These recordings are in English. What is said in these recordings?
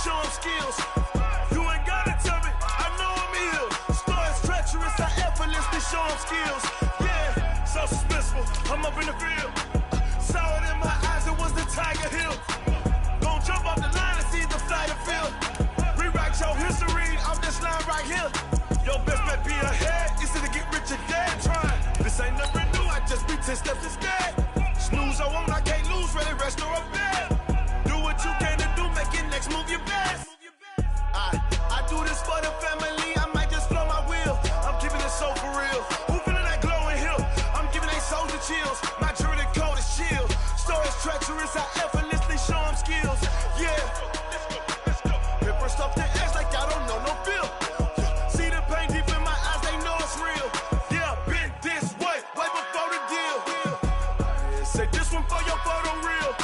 show them skills. You ain't gotta tell me, I know I'm ill. Stories treacherous, I effortlessly show them skills. Yeah, so suspenseful, I'm up in the field. Saw it in my eyes, it was the Tiger Hill. Gon' jump off the line and see the fly the field. Rewrite your history off this line right here. Your best bet be ahead, easy to get rich or dead trying. This ain't nothing new, I just be 10 steps instead. Snooze I won't, I can't lose, ready, rest or a bed. Do what you can to do, make your next move your best. I do this for the family, I might just blow my wheel. I'm keeping it so for real. Who feeling that glowing hill? I'm giving they soldier chills. My jury code is chill. Stories treacherous, I effortlessly show them skills. Yeah. Paper stuff the edge like I don't know no feel. See the pain deep in my eyes, they know it's real. Yeah, been this way before the deal. Say this one for your photo reel.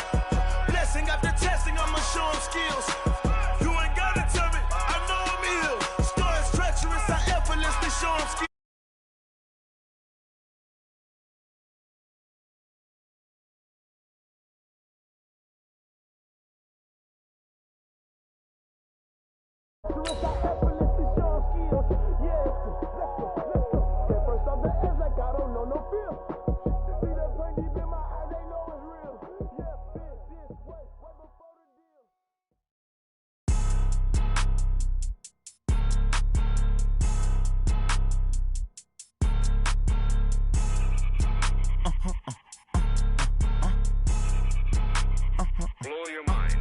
Blessing after testing, I'ma show them skills. You ain't gotta tell me, I know I'm ill. Stories treacherous, I effortlessly show them skills. Blow your mind.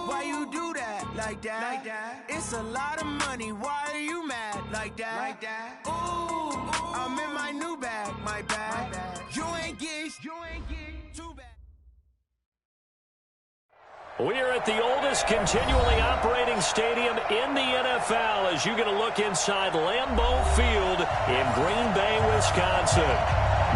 Why you do that like that? Like that? It's a lot of money. Why are you mad like that? Like that? Ooh, I'm in my new bag, my bag. You ain't get too bad. We are at the oldest continually operating stadium in the NFL as you get a look inside Lambeau Field in Green Bay, Wisconsin.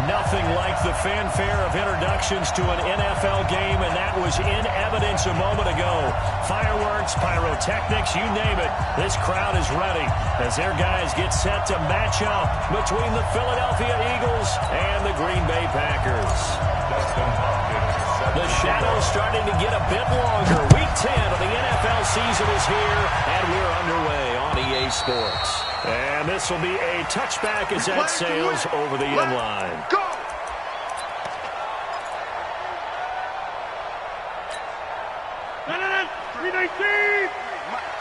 Nothing like the fanfare of introductions to an NFL game, and that was in evidence a moment ago. Fireworks, pyrotechnics, you name it. This crowd is ready as their guys get set to match up between the Philadelphia Eagles and the Green Bay Packers. The shadow's starting to get a bit longer. Week 10 of the NFL season is here, and we're underway on EA Sports. And this will be a touchback as that sails over the end line. Go!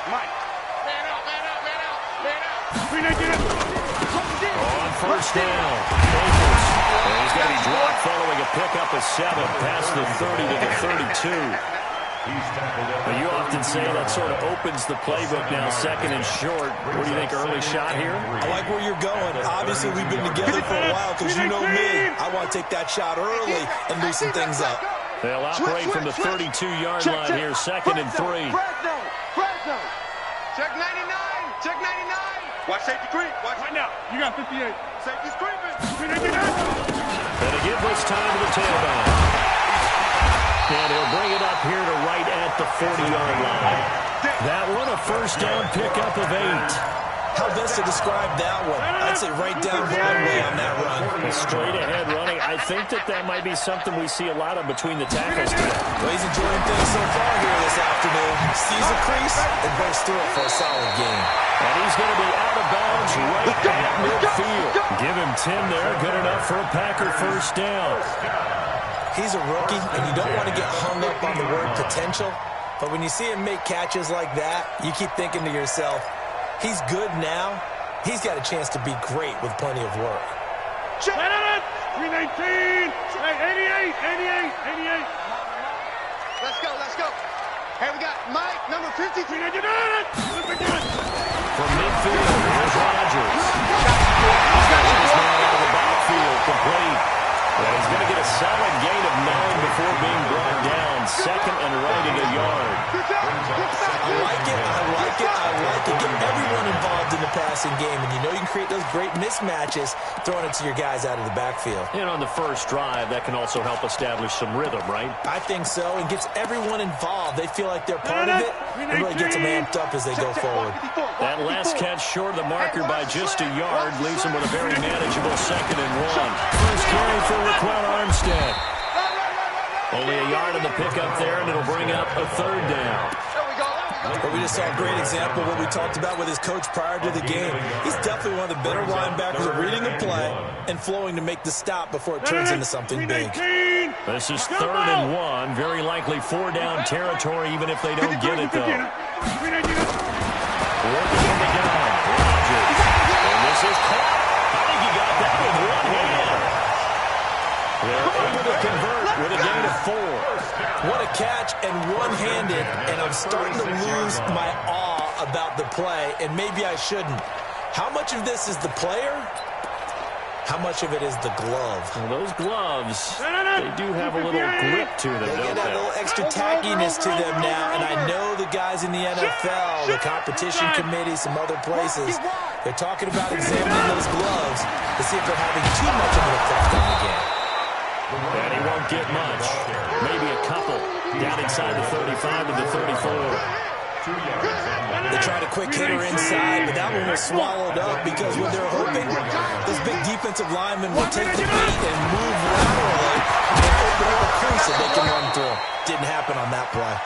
Mike. Man out. On first down, Akers. And he's going to be dropped following a pickup of 7 past the 30 to the 32. But you often say that sort of opens the playbook now, second and short. What do you think, early shot here? I like where you're going. Obviously, we've been together for a while because you know me. I want to take that shot early and loosen things up. They'll operate from the 32-yard line here, second and 3. Fresno. Check 99. Watch safety creep. Watch right now. You got 58. Safety's creeping. And to give this time to the tailback. And he'll bring it up here to right at the 40-yard line. That one, a first down pickup of 8. How best to describe that one? I'd say right down Broadway on that run. Straight ahead running. I think that might be something we see a lot of between the tackles today. Well, he's enjoying things so far here this afternoon. Sees a crease and bursts through it for a solid game. And he's going to be out of bounds right at midfield. Give him 10 there. Good enough for a Packer first down. He's a rookie, and you don't want to get hung up on the word potential. But when you see him make catches like that, you keep thinking to yourself, he's good now. He's got a chance to be great with plenty of work. Check. 319. 88. Let's go. Hey, we got Mike, number 53. From midfield, here's Rodgers. He's got his man out of the backfield, complete. And he's going to get a solid gain of 9 before being brought down. Second and right at a yard. I like it. Get everyone involved in the passing game. And you know you can create those great mismatches throwing it to your guys out of the backfield. And on the first drive, that can also help establish some rhythm, right? I think so. And gets everyone involved. They feel like they're part of it. It really gets them amped up as they go forward. That last catch short of the marker by just a yard leaves them with a very manageable second and 1. First carry for Raquel Armstead. Only a yard on the pickup there, and it'll bring up a third down. But we just saw a great example of what we talked about with his coach prior to the game. He's definitely one of the better linebackers at reading a play and flowing to make the stop before it turns into something big. This is 3rd and 1. Very likely 4-down territory, even if they don't get it, though. Working on the gun. Rodgers. And this is caught. I think he got that with one hand. They're able to convert with a gain of 4. What a catch and one-handed, and I'm starting to lose my awe about the play, and maybe I shouldn't. How much of this is the player? How much of it is the glove? Well, those gloves, they do have a little grip to them, They don't get a little extra tackiness to them now, and I know the guys in the NFL, the competition committee, some other places, they're talking about examining those gloves to see if they're having too much of an effect on the game. And he won't get much. Maybe a couple down inside the 35 to the 34. They tried a quick hitter inside, but that one was swallowed up because when they're hoping, those big defensive linemen will take the beat and move laterally and open up a crease that they can run through. Didn't happen on that play.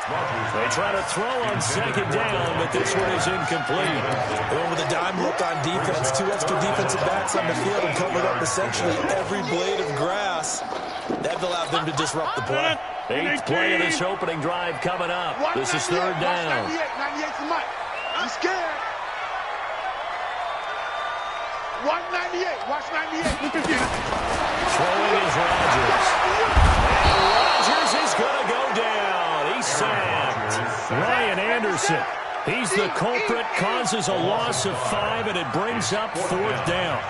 They try to throw on 2nd down, but this one is incomplete. They went with a dime look on defense. 2 extra defensive backs on the field and covered up essentially every blade of grass. That allowed them to disrupt the play. 8th play of this opening drive coming up. This is 3rd down. 98 for Mike. I'm scared. 198. Watch 98. Throwing is Rodgers. And Rodgers is going to go down. He's sacked. Ryan Anderson. He's the culprit, causes a loss of 5, and it brings up 4th down.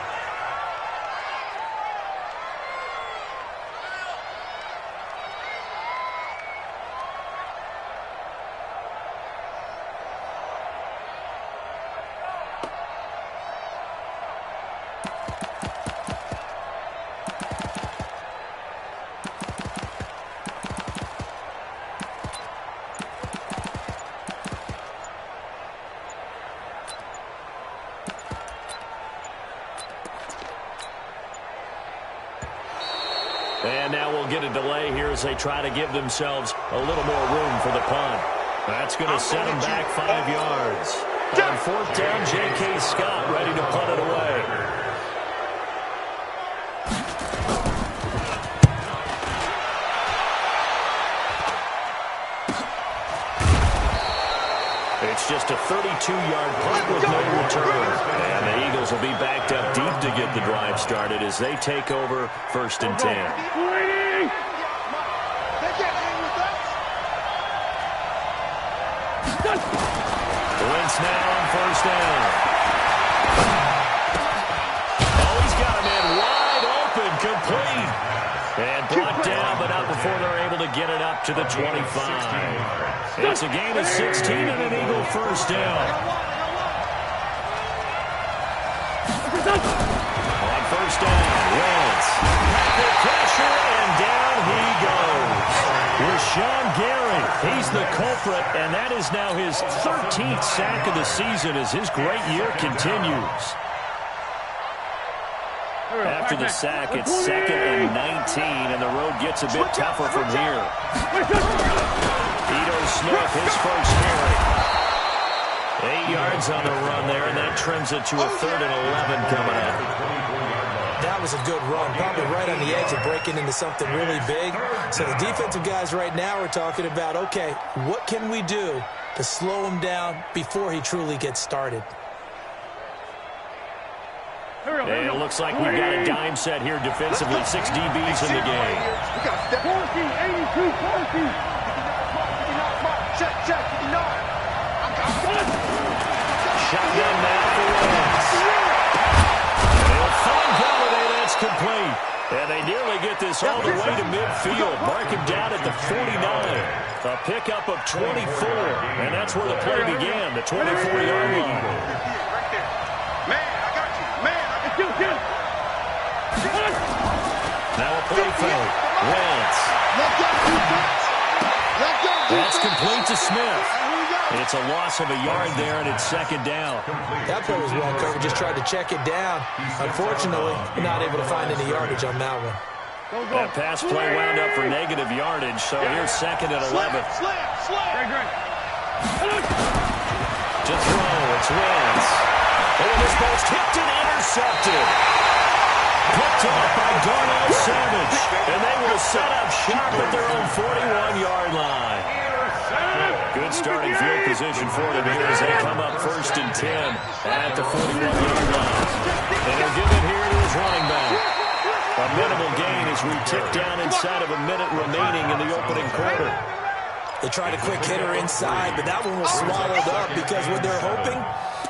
And now we'll get a delay here as they try to give themselves a little more room for the punt. That's going to set them back 5 yards. On 4th down, J.K. Scott ready to punt it away. It's just a 32-yard punt with no return. And the Eagles will be backed up deep to get the drive started as they take over 1st and 10. Wentz now on 1st down. Oh, he's got a man wide open, complete. And brought down, but not before they're able to get it up to the 25. It's a gain of 16 and an Eagle 1st down. On 1st down, Wentz. Packet pressure, and down he goes. Rashawn Gary, he's the culprit, and that is now his 13th sack of the season as his great year continues. After the sack, it's 2nd and 19, and the road gets a bit tougher from here. Ito Smith, his first carry. 8 yards on the run there, and that trims it to a 3rd and 11 coming up. That was a good run, probably right on the edge of breaking into something really big. So the defensive guys right now are talking about, okay, what can we do to slow him down before he truly gets started? And it looks like we've got a dime set here defensively. 6 DBs in the game. We got step 14, 82, 14. Check, 59. Shotgun now for Wentz. They'll find Galladay. That's complete. And they nearly get this all the way to midfield. Mark him down at the 49. A pickup of 24. And that's where the play began, the 24-yard line. Now a play fake. Wentz. That's complete to Smith. It's a loss of a yard there, and it's 2nd down. That play was well covered. Just tried to check it down. Unfortunately, not able to find any yardage on that one. That pass play wound up for negative yardage, so here's 2nd and 11. To throw, it's Wentz. And this ball's tipped and intercepted. Picked off by Darnell Savage. And they will set up shop at their own 41-yard line. Good starting field position for them here as they come up 1st and 10 at the 41-yard line. And they'll give it here to his running back. A minimal gain as we tick down inside of a minute remaining in the opening quarter. They tried a quick hitter inside, but that one was swallowed up because what they're hoping,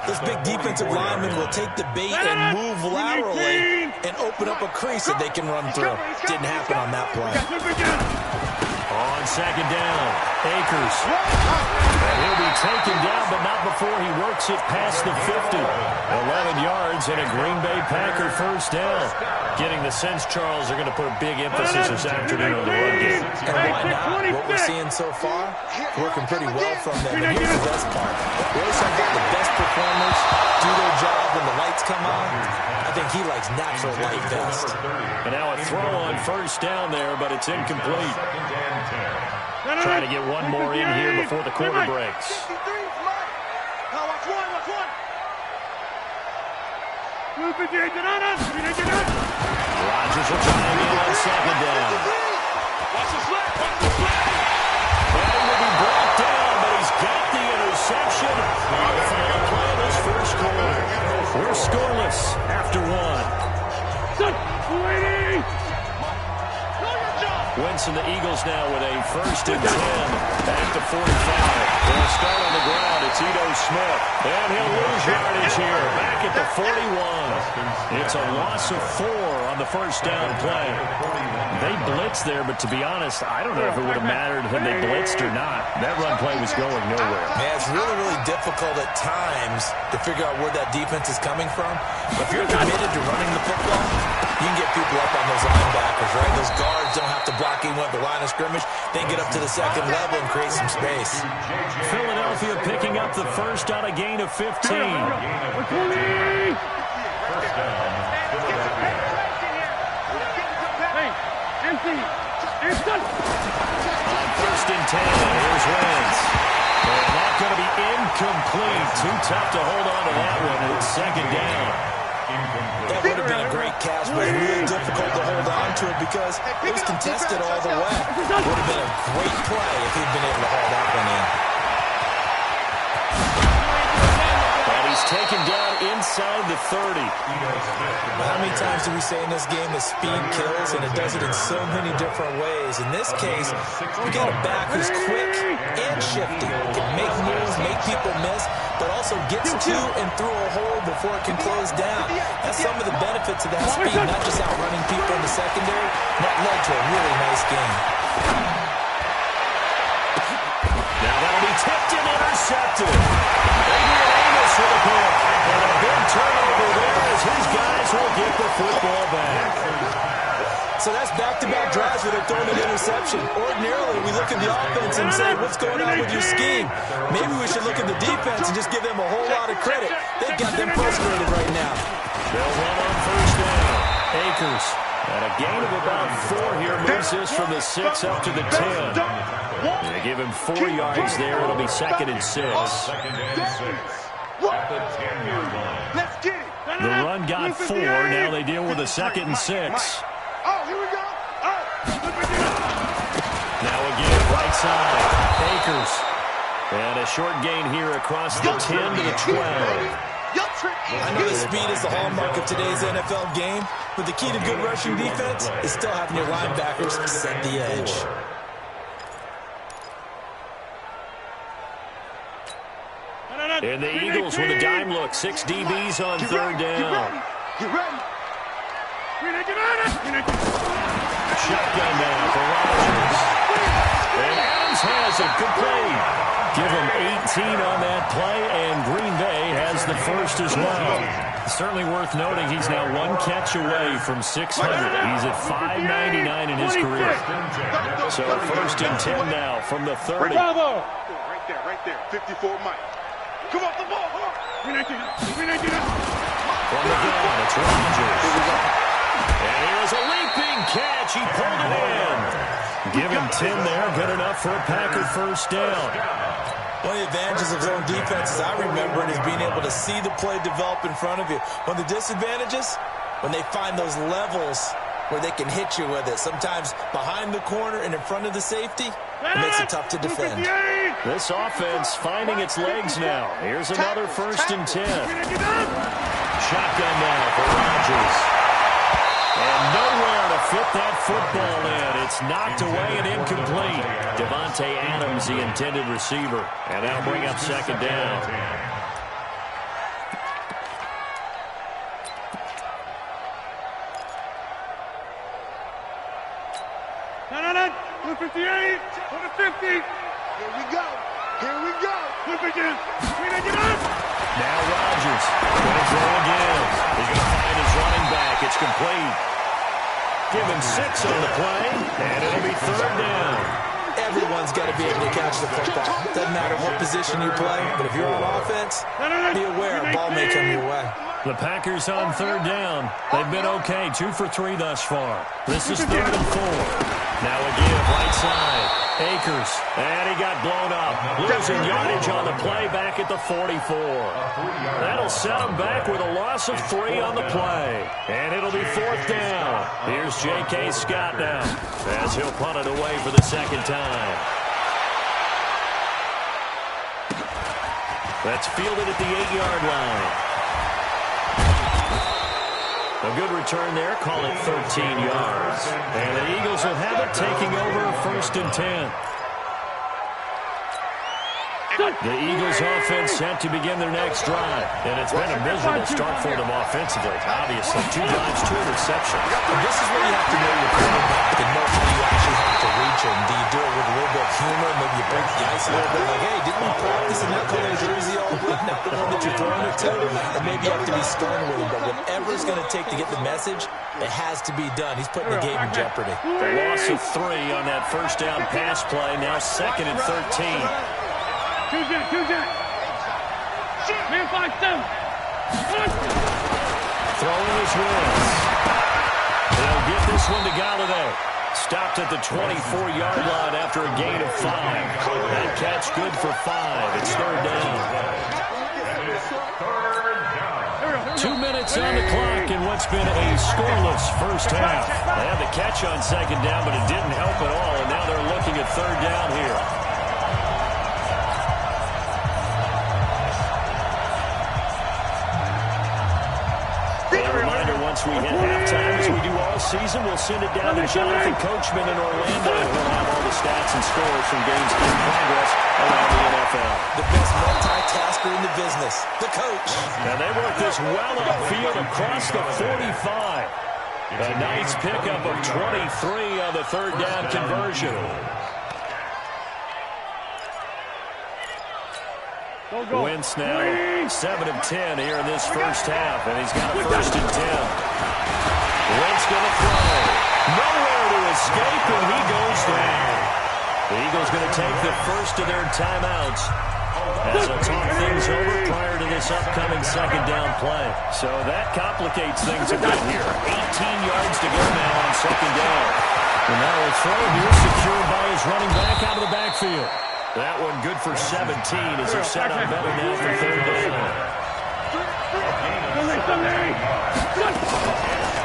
this big defensive lineman will take the bait and move laterally and open up a crease that they can run through. Didn't happen on that play. On 2nd down, Akers. And he'll be taken down, but not before he works it past the 50. 11 yards and a Green Bay Packer 1st down. Getting the sense, Charles, they're going to put a big emphasis this afternoon on the run game. And why not? What we're seeing so far, working pretty well from them. And here's the best part. We always talk about the best performers do their job when the lights come on. I think he likes natural light best. And now a throw on 1st down there, but it's incomplete. Trying to get one more in here before the quarter breaks. Rodgers will try again on 2nd down. And he will be brought down, but he's got the interception on the final play of this 1st quarter. We're scoreless after 1. Wentz and the Eagles now with a 1st and 10. Back to 45. They'll start on the ground. It's Ito Smith. And he'll lose yardage here. Back at the 41. It's a loss of 4 on the 1st down play. They blitzed there, but to be honest, I don't know if it would have mattered had they blitzed or not. That run play was going nowhere. Man, it's really, really difficult at times to figure out where that defense is coming from. If you're committed to running the football, you can get people up on those linebackers, right? Those guards don't have to block even at the line of scrimmage. Then get up to the 2nd level and create some space. Philadelphia picking up the 1st on a gain of 15. On 1st and 10, here's Wentz. And that's going to be incomplete. Too tough to hold on to that one. It's 2nd down. That would have been a great catch, but really difficult to hold on to it because it was contested all the way. It would have been a great play if he'd been able to haul that one in. And he's taken down inside the 30. How many times do we say in this game that speed kills, and it does it in so many different ways? In this case, we got a back who's quick and shifty. Can make moves, make people miss, but also gets to and through a hole before it can close down. That's some of the benefits of that speed, not just outrunning people in the secondary. That led to a really nice game. Now that'll be tipped and intercepted. Adrian Amos with a pick. And a big turnover there as his guys will get the football back. So that's back-to-back drives where they're throwing an interception. Ordinarily, we look at the offense and say, what's going on with your scheme? Maybe we should look at the defense and just give them a whole lot of credit. They've got them frustrated right now. They'll run on 1st down. Akers. And a gain of about 4 here moves this from the 6 up to the 10. They give him 4 yards there. It'll be 2nd and 6. The run got 4. Now they deal with a 2nd and 6. Now again, right side. Akers. And a short gain here across the 10 to the 12. I know the speed is the hallmark of today's NFL game, but the key to good rushing defense is still having your linebackers set the edge. And the Eagles with a dime look. 6 DBs on 3rd down. Shotgun now for Rodgers. And Adams has it complete. Give him 18 on that play, and Green Bay has the 1st as well. Certainly worth noting he's now 1 catch away from 600. He's at 599 in his career. So 1st and 10 now from the 30. Right there. 54 Mike. Come off the ball. From the gun, it's Rodgers. And here's a leaping catch. He pulled it in. Give him 10 there. Good enough for a Packer first down. One of the advantages of zone defense, as I remember it, is being able to see the play develop in front of you. One of the disadvantages, when they find those levels where they can hit you with it. Sometimes behind the corner and in front of the safety, it makes it tough to defend. This offense finding its legs now. Here's another first and 10. Shotgun now for Rodgers. And nowhere to fit that football in. It's knocked away and incomplete. Devontae Adams, the intended receiver. And that'll bring up second down. No. 258. 250. Here we go. Flip it in. Now Rodgers going to throw again. He's going to find his running back. It's complete. Give him 6 on the play, and it'll be third down. Everyone's got to be able to catch the football. Doesn't matter what position you play, but if you're on offense, be aware a ball may come your way. The Packers on third down. They've been okay, 2 for 3 thus far. This is 3rd and 4. Now again, right side. Akers, and he got blown up. Losing yardage on the play back at the 44. That'll set him back with a loss of 3 on the play. And it'll be 4th down. Here's J.K. Scott now, as he'll punt it away for the second time. That's fielded at the 8-yard line. A good return there, call it 13 yards. And the Eagles will have it, taking over 1st and 10. The Eagles offense set to begin their next drive. And it's been a miserable start for them offensively. Obviously, 2 drives, 2 interceptions. And this is where you have to know your quarterback and know how you actually have to reach him. Do you do it with a little bit of humor? Maybe you break the ice a little bit like, hey, didn't we practice in that color jersey all week? Not the one that you're throwing it to. Or maybe you have to be stern with him. But whatever it's going to take to get the message, it has to be done. He's putting the game in jeopardy. The loss of 3 on that first down pass play. Now 2nd and 13. Two jet. Man 5-7. Throwing his wins. They'll get this one to Galladay. Stopped at the 24-yard line after a gain of 5. That catch good for 5. It's 3rd down. 2 minutes on the clock in what's been a scoreless first half. They had the catch on 2nd down, but it didn't help at all, and now they're looking at 3rd down here. Once we hit halftime, as we do all season, we'll send it down to Jonathan Coachman in Orlando. We'll have all the stats and scores from games in progress around the NFL. The best multitasker in the business, the coach. And they work this well upfield across the 45. A nice pickup of 23 on the 3rd down conversion. Wentz now 7 of 10 here in this first half, and he's got a 1st and 10. Wentz going to throw. Nowhere to escape, and he goes down. The Eagles going to take the first of their timeouts as they'll talk things over prior to this upcoming 2nd down play. So that complicates things a bit here. 18 yards to go now on 2nd down. And now a throw here secured by his running back out of the backfield. That one good for 17 as they're set up better now for 3rd down.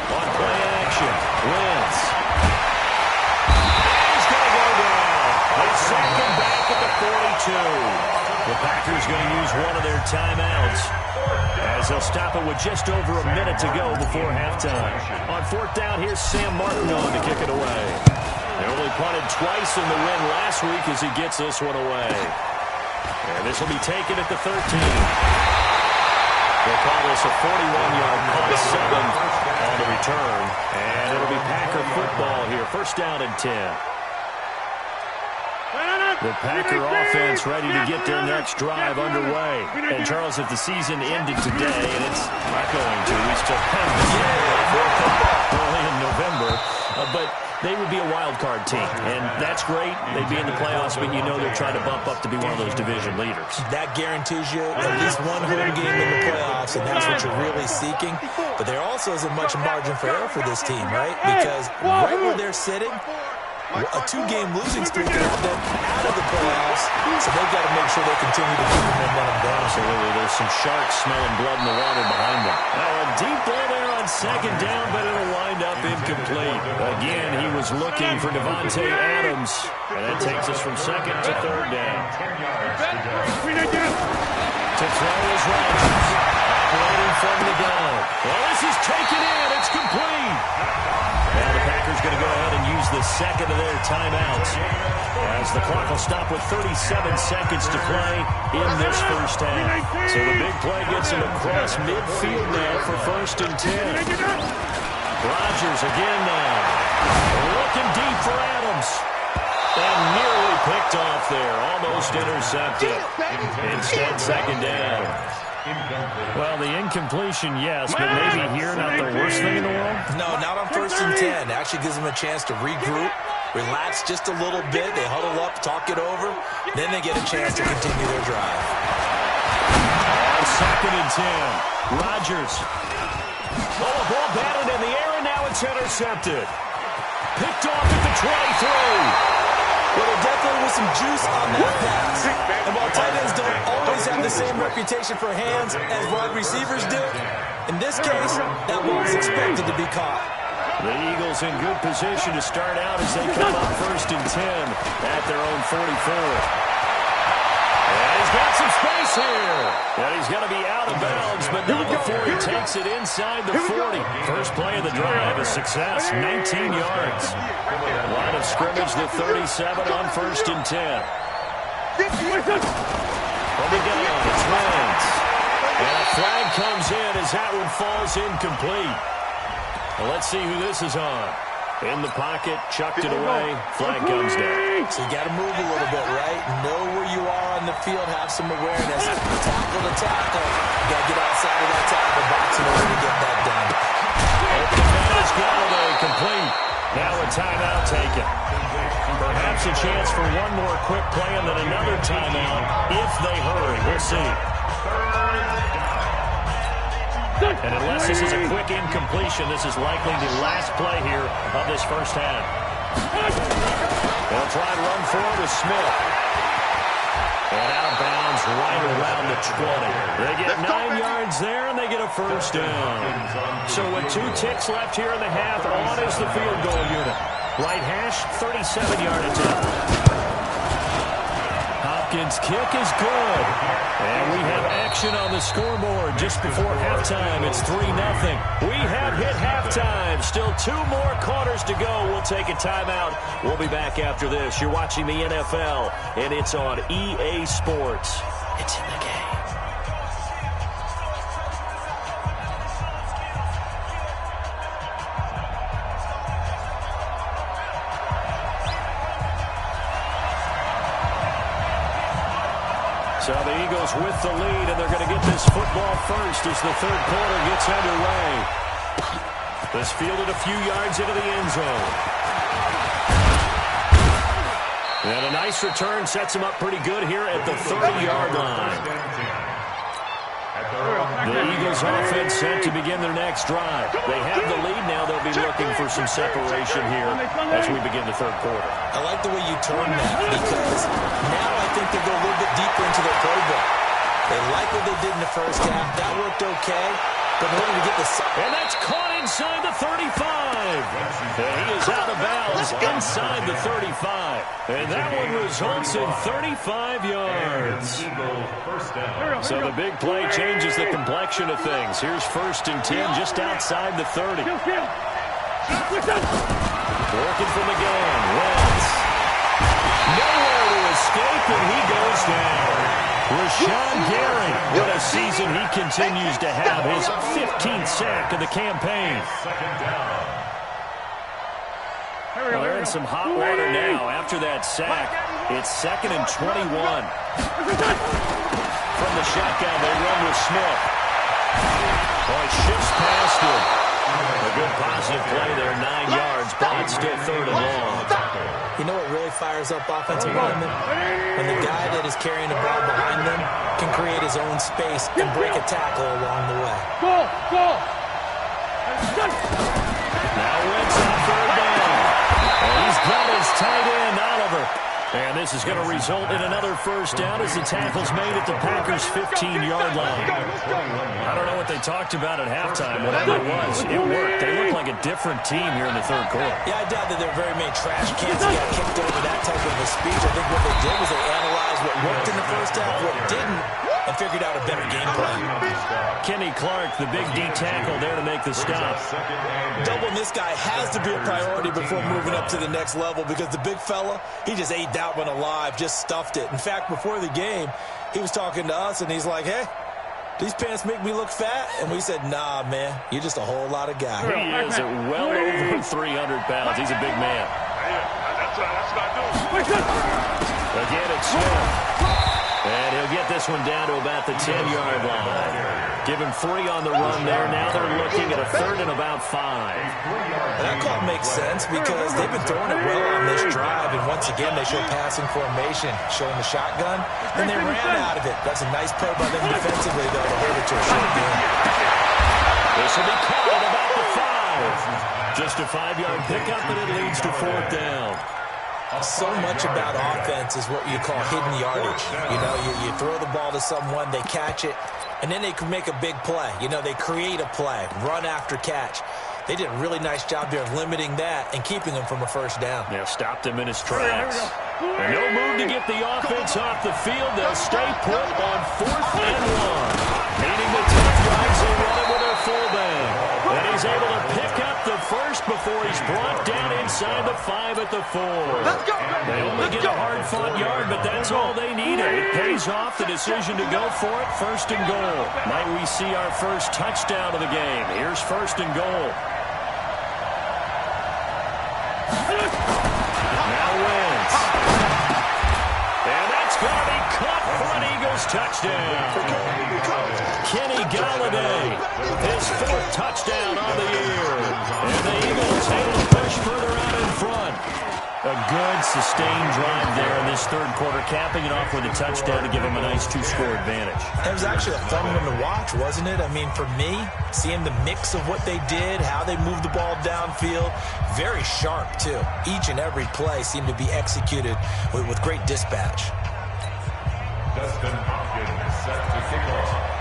On play action, Wentz. He's going to go down. They sack him back at the 42. The Packers going to use one of their timeouts as they'll stop it with just over a minute to go before halftime. On 4th down, here's Sam Martin on to kick it away. They only punted twice in the win last week as he gets this one away. And this will be taken at the 13. They'll call this a 41-yard punt, 7 on the return. And it'll be Packer football here. 1st down and 10. The Packer offense ready to get their next drive underway. And, Charles, if the season ended today, and it's not going to, we still have early in November, but they would be a wild card team, and that's great. They'd be in the playoffs, but you know they're trying to bump up to be one of those division leaders. That guarantees you at least one home game in the playoffs, and that's what you're really seeking. But there also isn't much margin for error for this team, right? Because right where they're sitting, a 2-game losing streak can have them out of the playoffs, so they've got to make sure they continue to keep the momentum going. Absolutely. There's some sharks smelling blood in the water behind them. Now a deep ball there on second down, but it'll wind up incomplete. Again, he was looking for Devontae Adams, and that takes us from second to third down. To throw is Rodgers. Operating from the gun. Well, this is taken in. It's complete. Now the Packers going to go ahead and use the second of their timeouts as the clock will stop with 37 seconds to play in this first half. So the big play gets him across midfield now for 1st and 10. Rodgers again now. Looking deep for Adams. And nearly picked off there. Almost intercepted. Instead, second down. Well, the incompletion, yes, but maybe here not the worst thing in the world? No, not on 1st and 10. It actually gives them a chance to regroup, relax just a little bit. They huddle up, talk it over. Then they get a chance to continue their drive. On 2nd and 10, Rodgers. Oh, a ball batted in the air, and now it's intercepted. Picked off at the 23. Well, there definitely was some juice on that pass. And while tight ends don't always have the same reputation for hands as wide receivers do, in this case, that one was expected to be caught. The Eagles in good position to start out as they come up 1st and 10 at their own 44. And he's got some space here. And he's going to be out of bounds, but not before he takes it inside the 40. First play of the drive, a success, 19 yards. Line of scrimmage, the 37 on 1st and 10. From the gun, it's Wentz. And a flag comes in as that one falls incomplete. Well, let's see who this is on. In the pocket, chucked it away, flag comes down. So you got to move a little bit, right? Know where you are on the field, have some awareness. Tackle to tackle. You got to get outside of that tackle box in order to get that done. Open man is Galloway, complete. Now a timeout taken. Perhaps a chance for one more quick play and then another timeout if they hurry. We'll see. And unless this is a quick incompletion, this is likely the last play here of this first half. They'll try and run forward with Smith. And out of bounds right around the 20. They get 9 yards there, and they get a first down. So with 2 ticks left here in the half, on is the field goal unit. Right hash, 37-yard attempt. Hopkins' kick is good. And we have action on the scoreboard just before halftime. It's 3-0. We have hit halftime. Still 2 more quarters to go. We'll take a timeout. We'll be back after this. You're watching the NFL, and it's on EA Sports. It's in the game. So the Eagles with the lead, and they're going to get this football first as the third quarter gets underway. This fielded a few yards into the end zone. And a nice return sets him up pretty good here at the 30-yard line. The Eagles offense set to begin their next drive. They have the lead now. They'll be looking for some separation here as we begin the third quarter. I like the way you turn that because now I think they go a little bit deeper into their playbook. They like what they did in the first half. That worked okay. But in order to get the... And that's caught inside the 35. And he is out of bounds inside the 35. And that one results in 35 yards. So the big play changes the complexion of things. Here's 1st and 10 just outside the 30. Working from the gun. Wentz. Nowhere to escape, and he goes down. Rashawn Gary, what a season he continues to have. His 15th sack of the campaign. Well, they're in some hot water now. After that sack, it's 2nd and 21. From the shotgun, they run with Smith. Oh, he shifts past him. A good positive play there, 9 yards, but still third and long. You know what really fires up offensive linemen? When the guy that is carrying the ball behind them can create his own space and break a tackle along the way. Now Wentz on third down. And he's got his tight end, Oliver. And this is going to result in another first down as the tackle's made at the Packers' 15-yard line. I don't know what they talked about at halftime. Whatever it was, it worked. They looked like a different team here in the third quarter. Yeah, I doubt that there are very many trash cans that got kicked over that type of a speech. I think what they did was they analyzed what worked in the first half, what didn't, and figured out a better game plan. Kenny Clark, the big D tackle, there to make the stop. Doubling this guy has to be a priority before moving up to the next level because the big fella, he just ate that one alive, just stuffed it. In fact, before the game, he was talking to us, and he's like, hey, these pants make me look fat? And we said, nah, man, you're just a whole lot of guy. He is at well over 300 pounds. He's a big man. That's what I do. Again, it's Smith. And he'll get this one down to about the 10-yard line. Give him 3 on the run there. Now they're looking at a third and about 5. That call makes sense because they've been throwing it well on this drive, and once again they show passing formation, showing the shotgun, and they ran out of it. That's a nice play by them defensively, though, to hold it to a short game. This will be called about the 5. Just a 5-yard pickup, and it leads to fourth down. So much about offense is what you call hidden yardage. You know, you throw the ball to someone, they catch it, and then they can make a big play. You know, they create a play, run after catch. They did a really nice job there of limiting that and keeping him from a first down. Yeah, stopped him in his tracks. And no move to get the offense off the field. They'll stay put on 4th and 1. Needing the tough yards, they run it with their fullback. And he's able to pick up the first before he's brought down inside the 5 at the 4. They only get a hard-fought yard, but that's all they needed. It pays off the decision to go for it, 1st and goal. Might we see our first touchdown of the game? Here's 1st and goal. Now Wentz. And that's going to be caught for an Eagles touchdown. Kenny Galladay, his 4th touchdown on the year. And the Eagles able to push further out in front. A good, sustained drive there in this third quarter, capping it off with a touchdown to give them a nice 2-score advantage. It was actually a fun one to watch, wasn't it? I mean, for me, seeing the mix of what they did, how they moved the ball downfield, very sharp, too. Each and every play seemed to be executed with great dispatch. Dustin Hopkins set to kick off.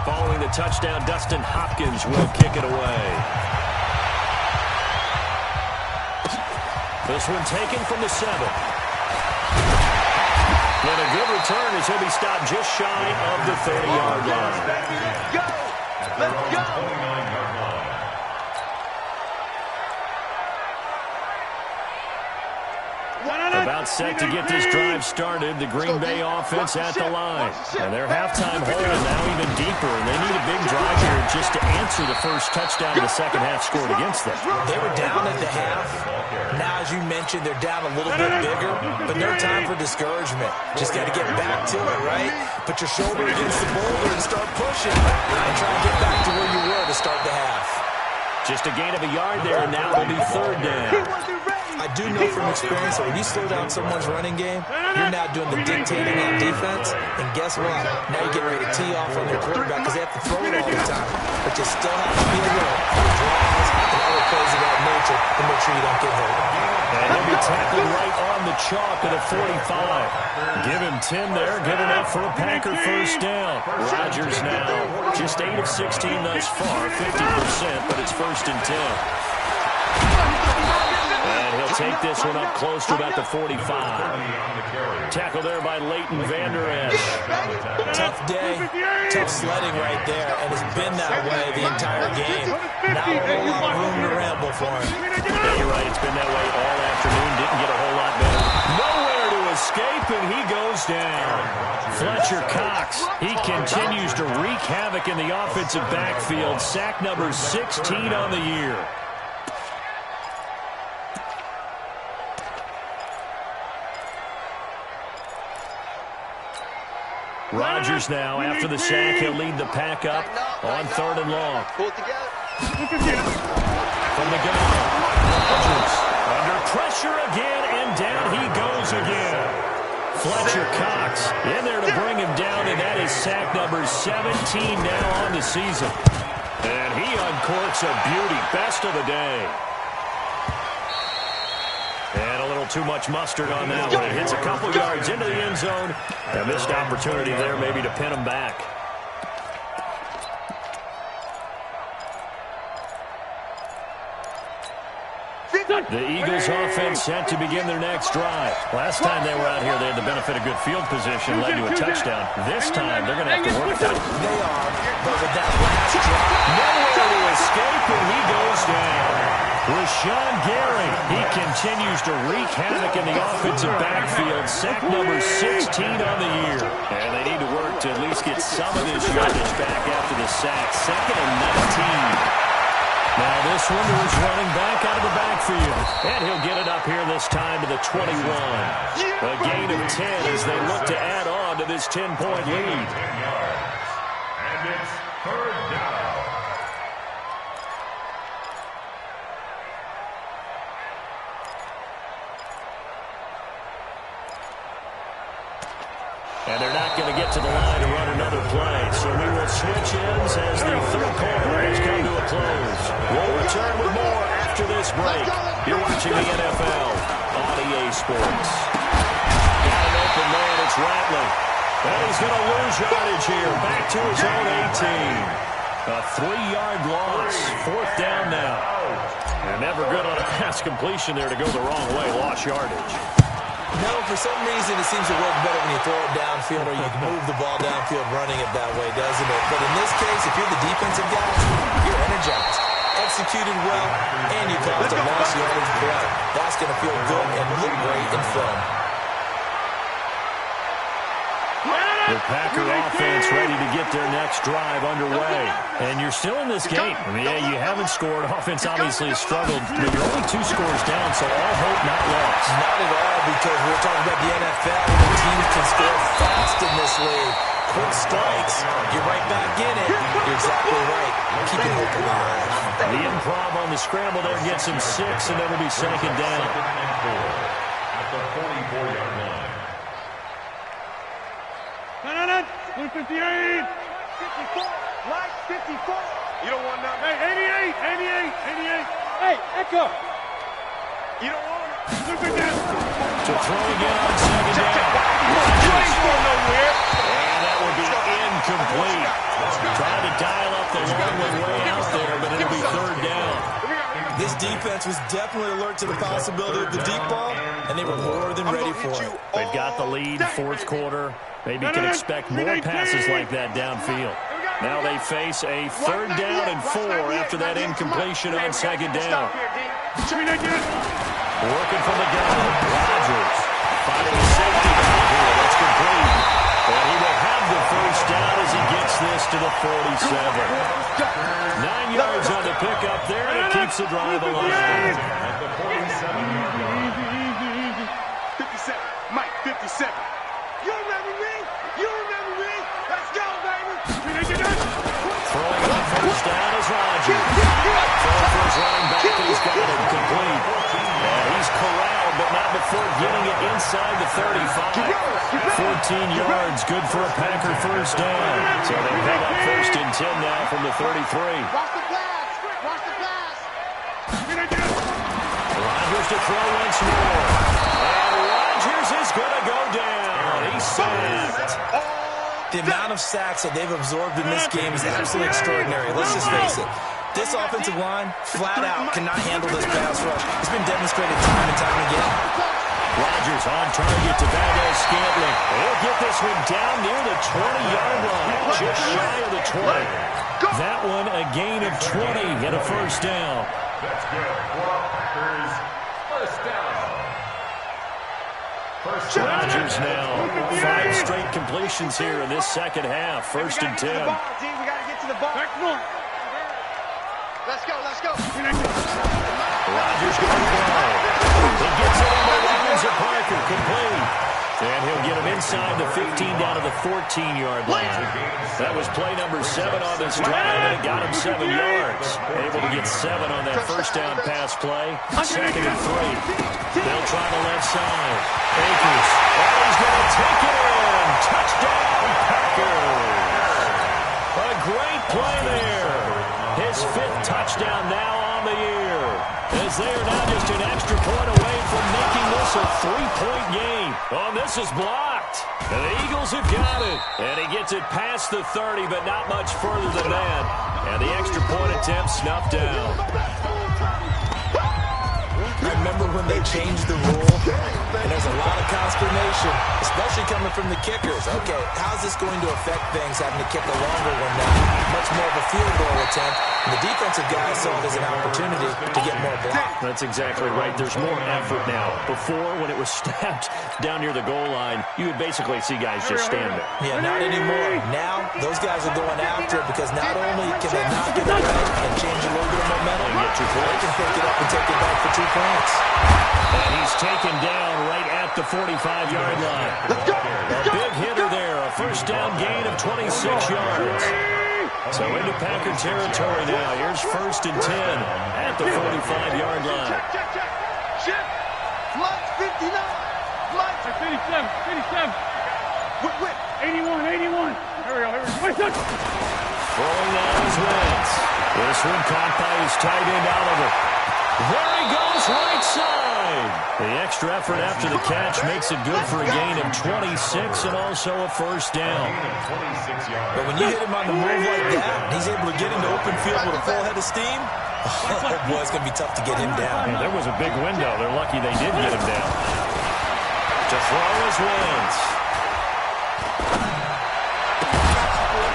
Following the touchdown, Dustin Hopkins will kick it away. This one taken from the 7. And a good return as he'll be stopped just shy of the 30-yard line. Let's go! Let's go! About set to get this drive started, the Green Bay offense at the line. And their halftime hold is now even deeper, and they need a big drive here just to answer the first touchdown the second half scored against them. They were down at the half. Now, as you mentioned, they're down a little bit bigger, but no time for discouragement. Just got to get back to it, right? Put your shoulder against the boulder and start pushing. And try to get back to where you were to start the half. Just a gain of a yard there, and now it'll be third down. I do know from experience that when you slow down someone's running game, you're now doing the dictating on defense, and guess what? Now you're getting ready to tee off on their quarterback because they have to throw it all the time. But you still have to be alert for drives and other plays of that nature to make sure you don't get hurt. And he'll be tackled right on the chalk at a 45. Give him 10 there, good enough for a Packer first down. Rodgers now just 8 of 16 thus far, 50%, but it's 1st and 10. And he'll take this one up close to about the 45. Tackle there by Leighton Vander Esch. Tough day, tough sledding right there, and it's been that way the entire game. Not a whole lot of room to ramble for him. Yeah, you're right. It's been that way all afternoon. Didn't get a whole lot better. Nowhere to escape, and he goes down. Fletcher Cox, he continues to wreak havoc in the offensive backfield. Sack number 16 on the year. Rodgers now, after the sack, he'll lead the pack up on 3rd and long. Pull it together. From the gun, Rodgers under pressure again, and down he goes again. Fletcher Cox in there to bring him down, and that is sack number 17 now on the season. And he uncorks a beauty, best of the day. And a little too much mustard on that one. It hits a couple yards into the end zone. A missed opportunity there maybe to pin him back. The Eagles offense set to begin their next drive. Last time they were out here, they had the benefit of good field position, led to a touchdown. This time, they're going to have to work that. They are, but with that last drive, Nowhere to escape, and he goes down. Rashawn Gary, he continues to wreak havoc in the offensive backfield. Sack number 16 on the year. And they need to work to at least get some of this yardage back after the sack. 2nd and 19. Now this one is running back out of the backfield. And he'll get it up here this time to the 21. A gain of 10 as they look to add on to this 10-point lead. And it's 3rd down. And they're not going to get to the line to run another play. So we will switch ends as the 3rd quarter has come to a close. We'll return with more after this break. You're watching the NFL on EA Sports. Got an open man, it's Rattler. And he's going to lose yardage here. Back to his own 18. A 3-yard loss. 4th down now. And never good on a pass completion there to go the wrong way. Lost yardage. no, for some reason it seems to work better when you throw it downfield or you move the ball downfield running it that way, doesn't it? But in this case, if you're the defensive guys, you're energized, executed well, and you caused a lost yardage play. That's going to feel good and look great in film. The Packer offense ready to get their next drive underway. And you're still in this game. Yeah, you haven't scored. Offense obviously has struggled, but you're only 2 scores down, so all hope not lost. Not at all, because we're talking about the NFL, and teams can score fast in this league. Quick strikes, you're right back in it. You're exactly right. Keep it hope alive. The improv on the scramble there gets him 6, and that'll be 2nd down. At the 44-yard line. 158. 54. Right, 54. You don't want nothing. Hey, 88. Hey, Echo. You don't want it. To throw again on 2nd down. You ain't going nowhere. And that will be incomplete. Trying to dial up the long way out there, but it'll be 3rd down. This defense was definitely alert to the possibility of the deep ball, and they were more than ready for it. They've got the lead, 4th quarter. Maybe can expect more passes like that downfield. Now they face a 3rd down and 4 after that incompletion on 2nd down. Working from the gun, Rodgers finding a safety valve here. That's complete. And he will have the 1st down as he gets this to the 47. 9 yards on the pickup there, and it keeps the drive alive. At the 47. Easy. 57. Mike, 57. You remember me? Let's go, baby. Throwing on 1st down is Rodgers. Throwing for his running back, and he's got it complete. And he's corralled, but not before getting it inside the 35. 14 yards, good for a Packer 1st down. So they pick up 1st and 10 now from the 33. Watch the pass. Rodgers to throw once more. And Rodgers is going to go down. He's sacked. The amount of sacks that they've absorbed in this game is absolutely extraordinary. Let's just face it. This offensive line, flat out, cannot handle this pass rush. It's been demonstrated time and time again. Rodgers on target to Valdes-Scantling. He'll get this one down near the 20-yard line, just shy of the 20. That one a gain of 20 and a 1st down. That's good for Packers. 1st down. Rodgers now 5 straight completions here in this 2nd half. 1st and 10. We got to get to the ball. Let's go. Rodgers going to throw. He gets it on the lines of Parker. Complete. And he'll get him inside the 15 down to the 14-yard line. That was play number 7 on this drive, and it got him 7 yards. Able to get 7 on that first down pass play. 2nd and 3. They'll try the left side. Akers. And he's going to take it in. Touchdown, Packers. A great play there. His 5th touchdown now on the year. As they are now just an extra point away from making this a 3-point game. Oh, this is blocked. And the Eagles have got it. And he gets it past the 30, but not much further than that. And the extra point attempt snuffed down. I remember when they changed the rule, and there's a lot of consternation, especially coming from the kickers. Okay, how's this going to affect things, having to kick a longer one now? Much more of a field goal attempt. And the defensive guys saw it as an opportunity to get more block. That's exactly right. There's more effort now. Before, when it was snapped down near the goal line, you would basically see guys just stand there. Yeah, not anymore. Now, those guys are going after it because not only can they knock it away and change a little bit of momentum, And get 2 points. they can pick it up and take it back for 2 points. And he's taken down right at the 45-yard line. A big hitter there. A first down gain of 26 yards. So into Packer territory now. Here's 1st and 10 at the 45-yard line. Shift. Flight 59. Flight 57. Whip. 81. Here we go. Throwing down his Wentz. This one caught by his tight end Oliver. There he goes, right side. The extra effort after the catch makes it good for a gain of 26 and also a first down. But when you hit him on the move like that, he's able to get into open field with a full head of steam. Oh, boy, it's going to be tough to get him down. And there was a big window. They're lucky they did get him down. To throw his Wentz.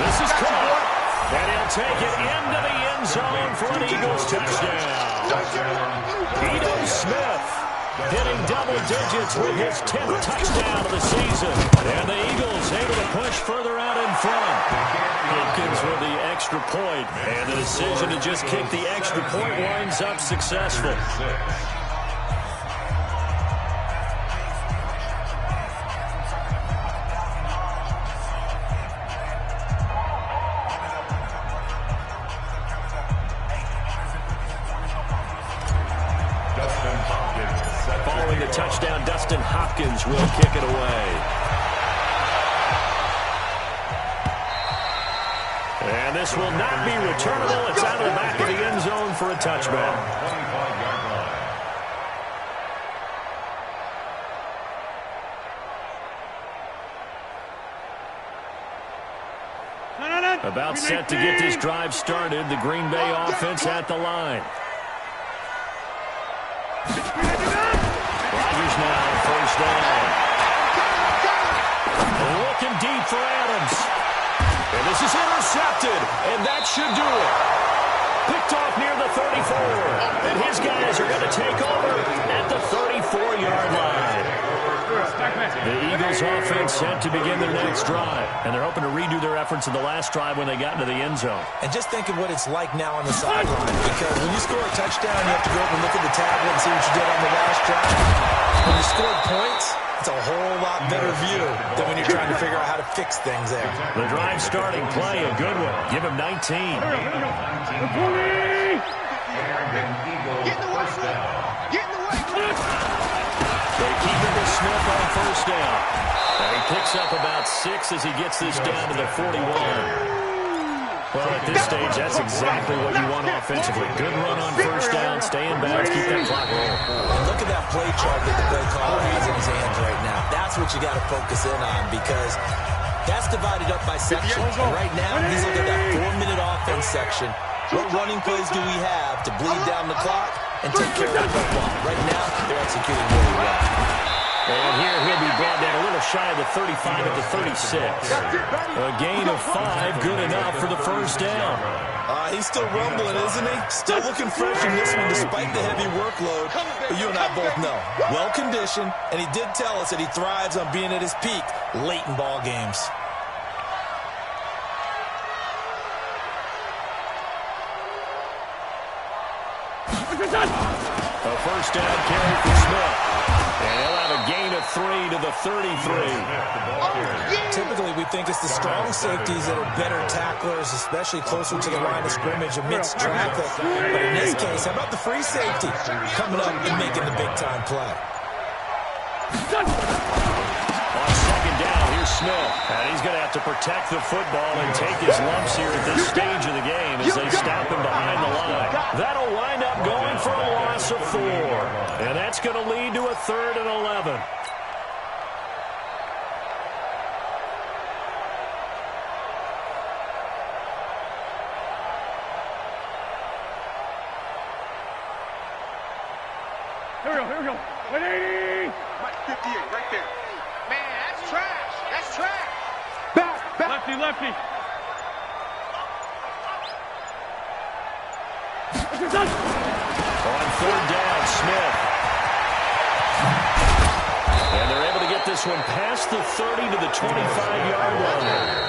This is caught. And he'll take it into the end zone for an Eagles touchdown. Ito Smith hitting double digits with his 10th touchdown of the season. And the Eagles able to push further out in front. Hopkins with the extra point. And the decision to just kick the extra point winds up successful. Following the touchdown, Dustin Hopkins will kick it away. And this will not be returnable. It's out of the back of the end zone for a touchback. About set to get this drive started. The Green Bay offense at the line. Rodgers now, first down. Looking deep for Adams. And this is intercepted, and that should do it. Picked off near the 34. And his guys are going to take over at the 34-yard line. The Eagles offense set to begin their next drive. And they're hoping to redo their efforts in the last drive when they got into the end zone. And just think of what it's like now on the sideline. Because when you score a touchdown, you have to go up and look at the tablet and see what you did on the last drive. When you scored points, it's a whole lot better view than when you're trying to figure out how to fix things there. The drive starting play, a good one. Give him 19. Get in the way. Get in the way. They keep it to Smith on first down. And he picks up about 6 as he gets this down to the 41. Well, at this stage, that's exactly what you want offensively. Good run on first down, stay in bounds, keep that clock rolling. And look at that play chart that the play caller has in his hands right now. That's what you got to focus in on because that's divided up by section. And right now, he's looking at that 4-minute offense section. What running plays do we have to bleed down the clock and take care of the football? Right now, they're executing really well. And here he'll be brought down a little shy of the 35 at the 36. A gain of 5, good enough for the first down. He's still rumbling, isn't he? Still looking fresh in this one despite the heavy workload. But you and I both know, well-conditioned, and he did tell us that he thrives on being at his peak late in ball games. A first down carry for Smith. And he'll have a gain of 3 to the 33. Typically, we think it's the strong safeties that are better tacklers, especially closer to the line of scrimmage amidst traffic. But in this case, how about the free safety coming up and making the big-time play? On second down, here's Smith. And he's going to have to protect the football and take his lumps here at this stage of the game as they stop him behind the line. That'll wind up going for a loss of 4. And that's going to lead to a 3rd and 11. Here we go. 180. 58, right there. Man, that's trash. That's trash. Back. Lefty. On 3rd down, Smith. And they're able to get this one past the 30 to the 25-yard line.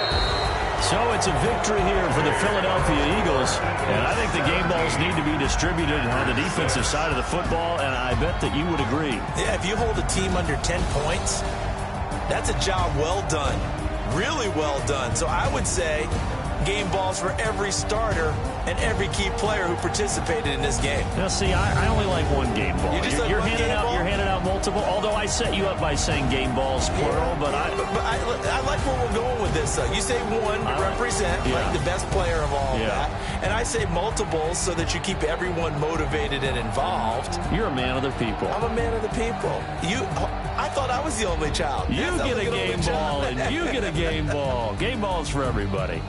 So it's a victory here for the Philadelphia Eagles. And I think the game balls need to be distributed on the defensive side of the football, and I bet that you would agree. Yeah, if you hold a team under 10 points, that's a job well done. Really well done. So I would say game balls for every starter and every key player who participated in this game. Now, see, I only like one game ball. You're handing out multiple, although I set you up by saying game balls, plural, but I like where we're going with this. You say one to represent, like the best player of all of that, and I say multiples so that you keep everyone motivated and involved. You're a man of the people. I'm a man of the people. I thought I was the only child. You get a game ball, and you get a game ball. Game balls for everybody.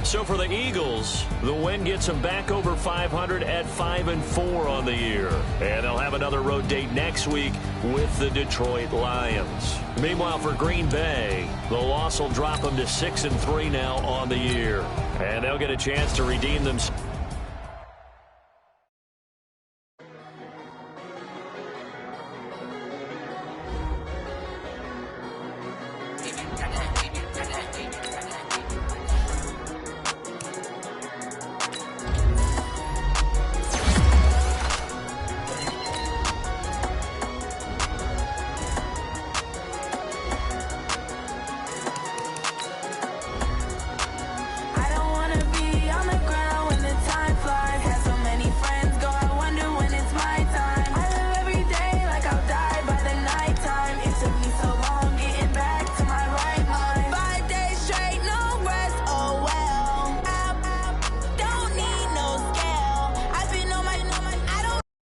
So for the Eagles, the win gets them back over 500 at 5-4 on the year. And they'll have another road date next week with the Detroit Lions. Meanwhile, for Green Bay, the loss will drop them to 6-3 now on the year. And they'll get a chance to redeem themselves.